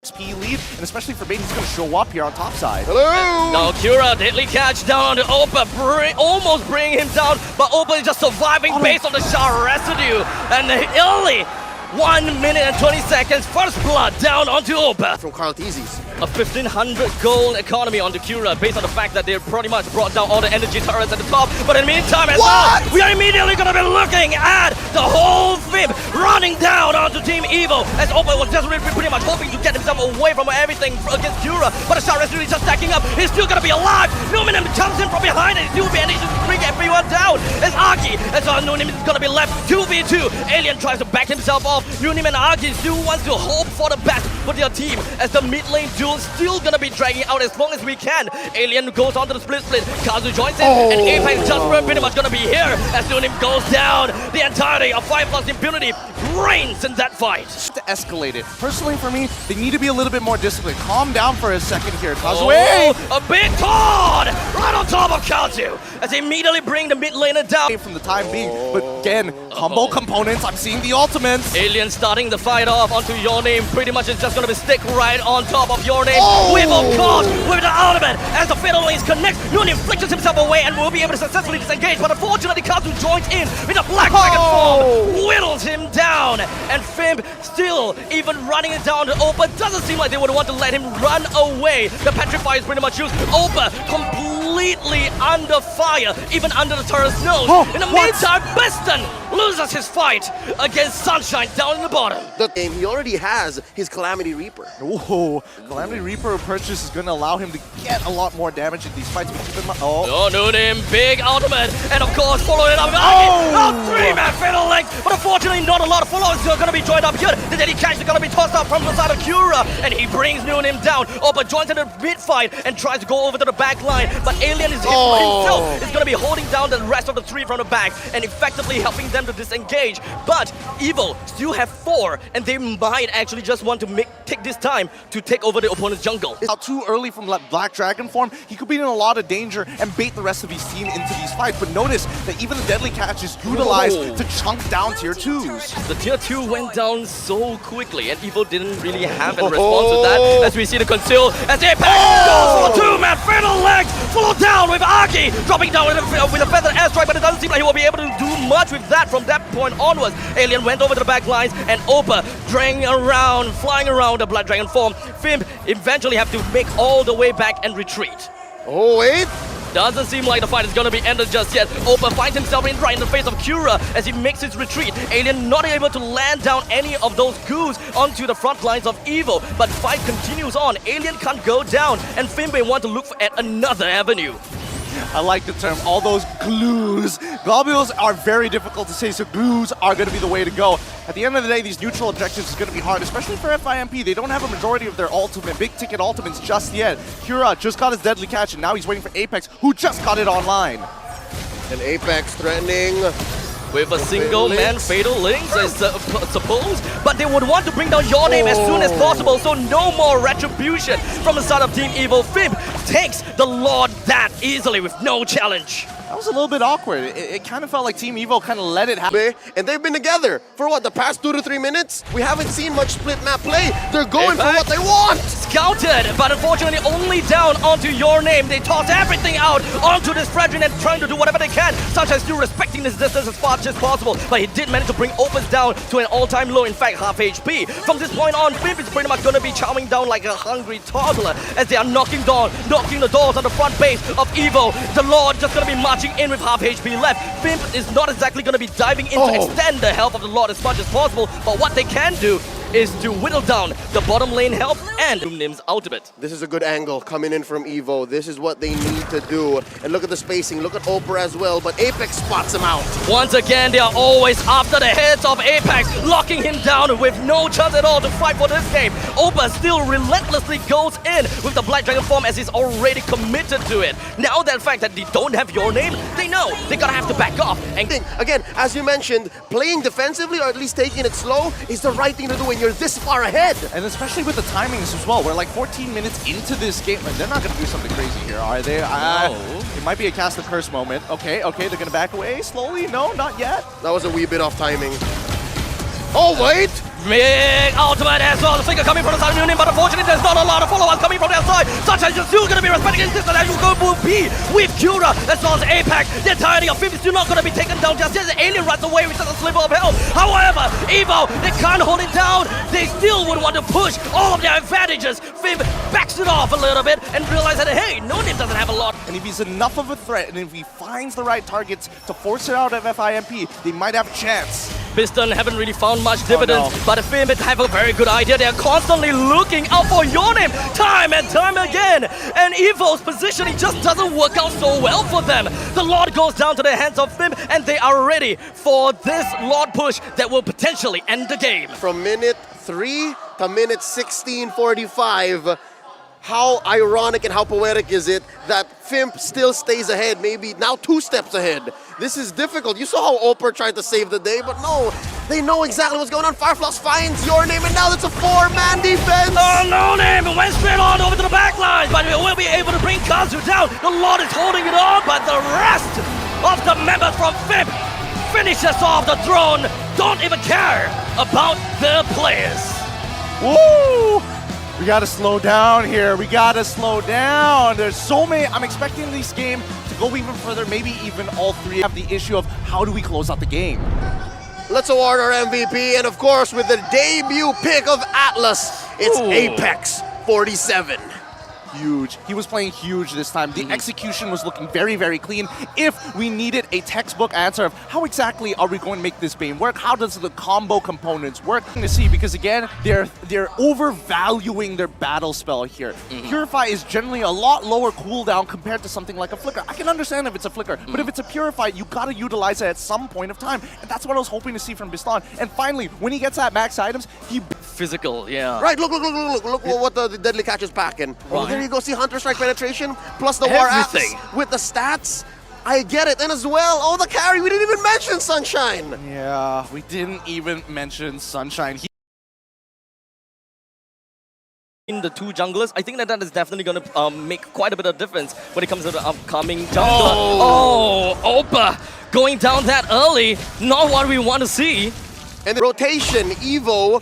XP lead, and especially for Bane, he's going to show up here on top side. Hello! Now Kura, deadly catch down on the Opa, almost bring him down, but Opa is just surviving based on the shot residue. And only 1 minute and 20 seconds, first blood down onto Opa. From Carl Teezy's. A 1500 gold economy on the Kura based on the fact that they pretty much brought down all the energy turrets at the top. But in the meantime, as well, we are immediately going to be looking at the whole FIMP running down onto Team EVO as Opa was just pretty much hoping to get himself away from everything against Kura. But the shot residue is just stacking up. He's still going to be alive. Numinim comes in from behind and still manages to bring everyone down. As Aki, as Numinim is going to be left 2v2. Alien tries to back himself off. Numinim and Aki still wants to hope for the best for their team as the mid lane duel still gonna be dragging out as long as we can. Alien goes on to the split. Kazu joins in, and Apex just pretty much gonna be here as Nunim goes down. The entirety of 5+ Impunity reigns in that fight. To escalate it. Personally, for me, they need to be a little bit more disciplined. Calm down for a second here. Kazu, a big Todd right on top of Kazu as they immediately bring the mid laner down. From the time being, but again, combo components, I'm seeing the ultimates. Alien starting the fight off onto Your Name. Pretty much it's just gonna be stick right on top of Your Name. With of course, with the ultimate, as the fatal lanes connect, Nuni flickers himself away and will be able to successfully disengage, but unfortunately Kazu joins in with a black dragon form, whittles him down, and FIMP still even running it down to Opa. Doesn't seem like they would want to let him run away. The Petrify is pretty much used. Opa completely under fire, even under the turret's nose. In the meantime, Beston loses his fight against Sunshine down in the bottom. The game, he already has his Calamity Reaper. Ooh, Calamity Reaper purchase is going to allow him to get a lot more damage in these fights. Nunim, big ultimate, and of course following it up with a 3-man fatal length, but unfortunately not a lot of followers are going to be joined up here. The Daddy Catch is going to be tossed out from the side of Kura, and he brings Nunim down. Opa joins in the mid fight and tries to go over to the back line, but Alien is himself is going to be holding down the rest of the 3 from the back and effectively helping them to disengage. But EVO still have 4, and they might actually just want to take this time to take over the opponent's jungle. It's out too early from Black Dragon form. He could be in a lot of danger and bait the rest of his team into these fights. But notice that even the Deadly Catch is utilized to chunk down tier 2s. The tier 2 went down so quickly, and EVO didn't really have a response to that. As we see the conceal, as Apex goes for a 2-man fatal legs, follow down with Aki, dropping down with a feathered airstrike, but it doesn't seem like he will be able to do much with that from that point onwards. Alien went over to the back lines, and Opa dragging around, flying around the Blood Dragon form. FIMP eventually have to make all the way back and retreat. Oh, wait. Doesn't seem like the fight is gonna be ended just yet. Opa finds himself right in the face of Kura as he makes his retreat. Alien not able to land down any of those goos onto the front lines of EVO, but fight continues on. Alien can't go down, and FIMP may want to look at another avenue. I like the term, all those glues. Globules are very difficult to say, so glues are going to be the way to go. At the end of the day, these neutral objectives is going to be hard, especially for FIMP. They don't have a majority of their ultimate, big ticket ultimates just yet. Kura just got his Deadly Catch, and now he's waiting for Apex, who just got it online. And Apex threatening with a single man fatal links, I suppose, but they would want to bring down Your Name as soon as possible, so no more retribution from the side of Team EVO. FIMP takes the Lord that easily with no challenge. That was a little bit awkward. It kind of felt like Team EVO kind of let it happen. And they've been together for what, the past 2 to 3 minutes? We haven't seen much split map play. They're going for what they want. Scouted, but unfortunately only down onto Your Name. They toss everything out onto this Fredrin and trying to do whatever they can. Sunshine still respecting this distance as much as possible, but he did manage to bring Opus down to an all-time low, in fact, half HP. From this point on, FIMP is pretty much going to be chowing down like a hungry toddler as they are knocking the doors on the front base of EVO. The Lord just going to be marching in with half HP left. FIMP is not exactly going to be diving in to extend the health of the Lord as much as possible, but what they can do is to whittle down the bottom lane health and Numnim's ultimate. This is a good angle coming in from EVO. This is what they need to do. And look at the spacing, look at Oprah as well, but Apex spots him out. Once again, they are always after the heads of Apex, locking him down with no chance at all to fight for this game. Oprah still relentlessly goes in with the Black Dragon form as he's already committed to it. Now that fact that they don't have Your Name, they know they're gonna have to back off. And again, as you mentioned, playing defensively or at least taking it slow is the right thing to do when you're this far ahead. And especially with the timings as well. We're like 14 minutes into this game. They're not going to do something crazy here, are they? No. It might be a cast the curse moment. Okay, they're going to back away slowly. No, not yet. That was a wee bit off timing. Oh, wait! Big ultimate as well. The finger coming from the side of Union, but unfortunately there's not a lot of follow-up coming from their side. Sunshine is still going to be respecting his distance as you go will be with Cura as well as Apex. The entirety of FIMP is still not going to be taken down just yet. The alien runs away with just a sliver of health. However, EVO, they can't hold it down. They still would want to push all of their advantages. FIMP backs it off a little bit and realizes that, hey, No Name doesn't have a lot. And if he's enough of a threat, and if he finds the right targets to force it out of FIMP, they might have a chance. Piston haven't really found much dividends, no. but FIMP have a very good idea. They're constantly looking out for Your Name time and time again. And EVO's positioning just doesn't work out so well for them. The Lord goes down to the hands of FIMP, and they are ready for this Lord push that will potentially end the game. From minute 3 to minute 16:45, how ironic and how poetic is it that FIMP still stays ahead, maybe now 2 steps ahead. This is difficult. You saw how Oper tried to save the day, but no, they know exactly what's going on. Fireflux finds Your Name, and now it's a 4-man defense. Oh, No Name went straight on over to the back line, but we will be able to bring Kazu down. The Lord is holding it on, but the rest of the members from FIMP finishes off the throne, don't even care about the players. Woo! We gotta slow down here. We gotta slow down. There's so many. I'm expecting this game to go even further. Maybe even all 3 have the issue of how do we close out the game. Let's award our MVP, and of course, with the debut pick of Atlas, it's Ooh. Apex 47. Huge. He was playing huge this time. The execution was looking very, very clean. If we needed a textbook answer of how exactly are we going to make this game work, how does the combo components work, to see, because again, they're overvaluing their battle spell here. Purify is generally a lot lower cooldown compared to something like a Flicker. I can understand if it's a Flicker, but if it's a Purify, you gotta utilize it at some point of time, and that's what I was hoping to see from Bistan. And finally, when he gets that max items, he Physical, yeah. Right, look what the Deadly Catch is packing. Oh, there you go, see Hunter Strike penetration, plus the War Everything. Axe with the stats. I get it, and as well, oh, the carry, we didn't even mention Sunshine. Yeah, we didn't even mention Sunshine. In the 2 junglers, I think that is definitely going to make quite a bit of difference when it comes to the upcoming jungler. Oh, Opa going down that early, not what we want to see. And the rotation, EVO,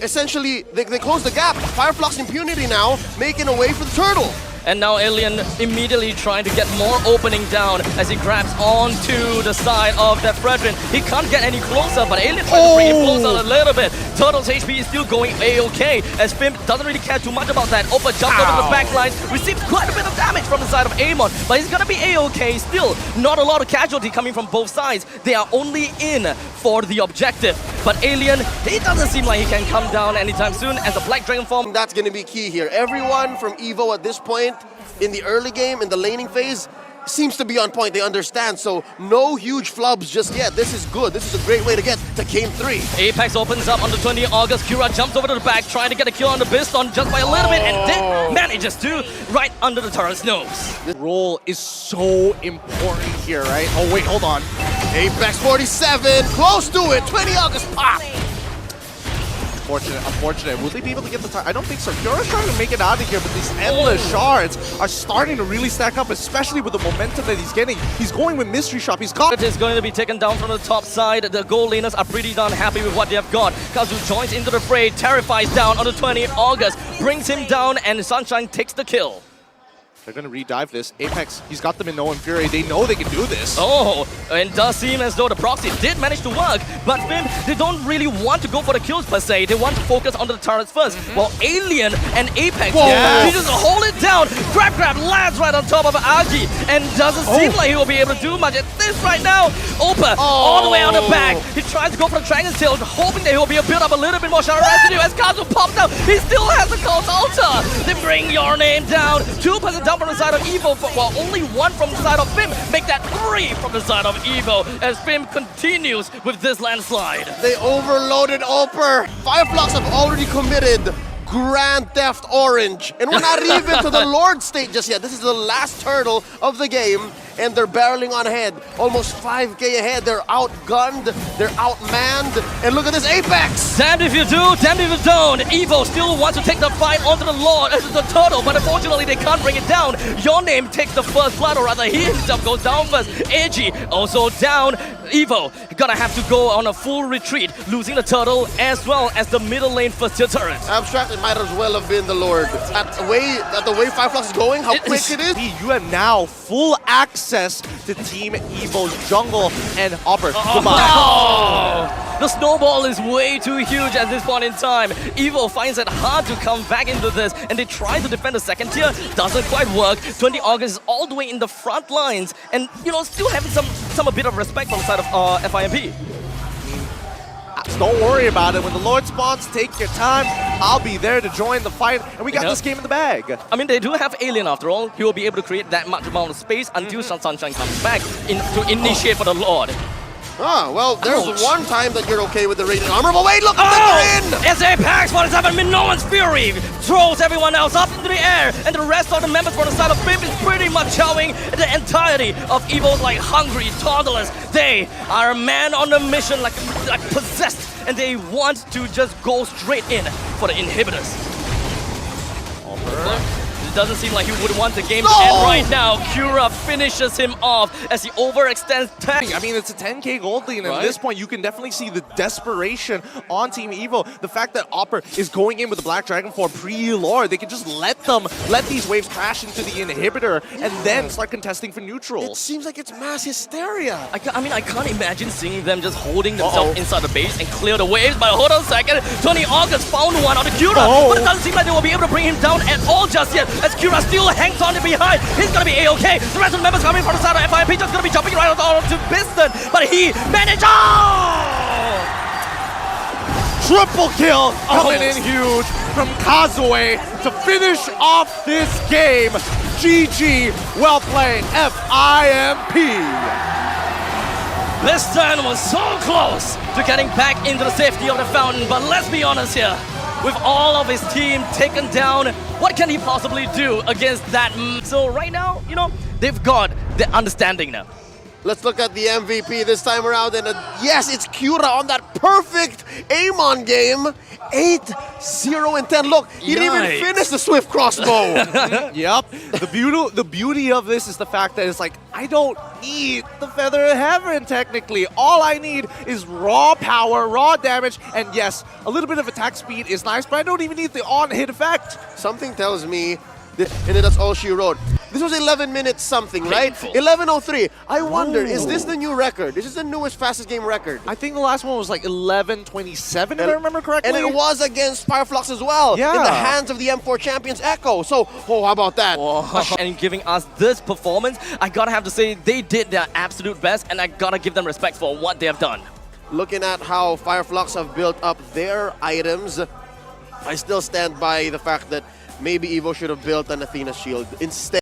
essentially, they close the gap. Fireflux Impunity now, making a way for the turtle. And now Alien immediately trying to get more opening down as he grabs onto the side of that Fredrin. He can't get any closer, but Alien trying to bring him closer a little bit. Turtle's HP is still going A-OK, as FIMP doesn't really care too much about that. Opa jumped over the back line, received quite a bit of damage from the side of Amon, but he's gonna be A-OK still. Not a lot of casualty coming from both sides. They are only in for the objective. But Alien, he doesn't seem like he can come down anytime soon as the Black Dragon form. That's going to be key here. Everyone from EVO at this point, in the early game, in the laning phase, seems to be on point. They understand, so no huge flubs just yet. This is good. This is a great way to get to game 3. Apex opens up on the 20th of August. Cura jumps over to the back, trying to get a kill on the Biston just by a little bit, and then manages to right under the turret's nose. The role is so important here, right? Oh, wait, hold on. Apex 47, close to it. 20 August pop. Unfortunate. Will they be able to get the time? I don't think so. Cura's trying to make it out of here, but these endless shards are starting to really stack up, especially with the momentum that he's getting. He's going with Mystery Shop. He's got It is going to be taken down from the top side. The gold laners are pretty darn happy with what they have got. Kazu joins into the fray, terrifies down on the 20th of August, brings him down, and Sunshine takes the kill. They're going to redive this. Apex, he's got them in No Fury. They know they can do this. Oh, and it does seem as though the proxy did manage to work, but FIMP, they don't really want to go for the kills per se. They want to focus on the turrets first. While Alien and Apex, he just hold it down. Grab lands right on top of Agi, and doesn't seem like he will be able to do much at this right now. Opa, all the way on the back. He tries to go for the Dragon's Tail, hoping that he will be able to build up a little bit more shadow residue. As Kazu pops out, he still has the Cult Altar. They bring Your Name down. 2% down from the side of EVO, while only 1 from the side of FIMP. Make that 3 from the side of EVO as FIMP continues with this landslide. They overloaded Oper. Fireflux have already committed Grand Theft Orange. And we're not even to the Lord state just yet. This is the last turtle of the game, and they're barreling on ahead. Almost 5k ahead. They're outgunned, they're outmanned, and look at this Apex! Damned if you do, damned if you don't. EVO still wants to take the fight onto the Lord as the turtle, but unfortunately they can't bring it down. Your Name takes the first blood, or rather he himself goes down first. Edgy also down. EVO gonna have to go on a full retreat, losing the turtle as well as the middle lane first tier turret. Abstract, it might as well have been the Lord. At the way Fireflux is going, how quick it is. You have now full access to Team EVO's jungle and Opper. Goodbye. Oh! The snowball is way too huge at this point in time. EVO finds it hard to come back into this, and they try to defend the second tier. Doesn't quite work. 20 August is all the way in the front lines, and still having some a bit of respect from the side of FIMP. Don't worry about it. When the Lord spawns, take your time. I'll be there to join the fight, and we got this game in the bag. I mean, they do have Alien after all. He will be able to create that much amount of space until Sunshine comes back to initiate for the Lord. Ah, well, there's Ouch. one time that you're okay with the radiant armor, but wait, look at the grin! SA packs 47 no one's fury throws everyone else up into the air, and the rest of the members for the side of FIMP is pretty much showing the entirety of EVO's like hungry toddlers. They are a man on a mission like possessed, and they want to just go straight in for the inhibitors. It doesn't seem like he would want the game to end right now. Cura finishes him off as he overextends tech. I mean, it's a 10k gold lead, and at this point, you can definitely see the desperation on Team EVO. The fact that Opper is going in with the Black Dragon for pre-lore, they can just let these waves crash into the inhibitor and then start contesting for neutral. It seems like it's mass hysteria. I mean, I can't imagine seeing them just holding themselves inside the base and clear the waves, but hold on a second. 20 August found one on the Cura, but it doesn't seem like they will be able to bring him down at all just yet, as Cura still hangs on behind. He's gonna be A-okay. The rest of the members coming from the side of FIMP just gonna be jumping right on to Biston, but he managed. Triple kill coming in huge from Kazue to finish off this game. GG, well played, FIMP. Biston was so close to getting back into the safety of the fountain, but let's be honest here. With all of his team taken down, what can he possibly do against that? So right now, they've got the understanding now. Let's look at the MVP this time around, and yes, it's Cura on that perfect Amon game. 8-0-10. Look, he didn't even finish the Swift Crossbow. Yep. The beauty of this is the fact that it's like, I don't need the Feather of Heaven, technically. All I need is raw power, raw damage, and yes, a little bit of attack speed is nice, but I don't even need the on-hit effect. Something tells me, and that's all she wrote. This was 11 minutes something, right? 11:03. I wonder, is this the new record? Is this the newest fastest game record? I think the last one was like 11:27, if I remember correctly. And it was against Fireflux as well, in the hands of the M4 champions Echo. So, how about that? And giving us this performance, I gotta have to say they did their absolute best, and I gotta give them respect for what they have done. Looking at how Fireflux have built up their items, I still stand by the fact that maybe EVO should have built an Athena shield instead.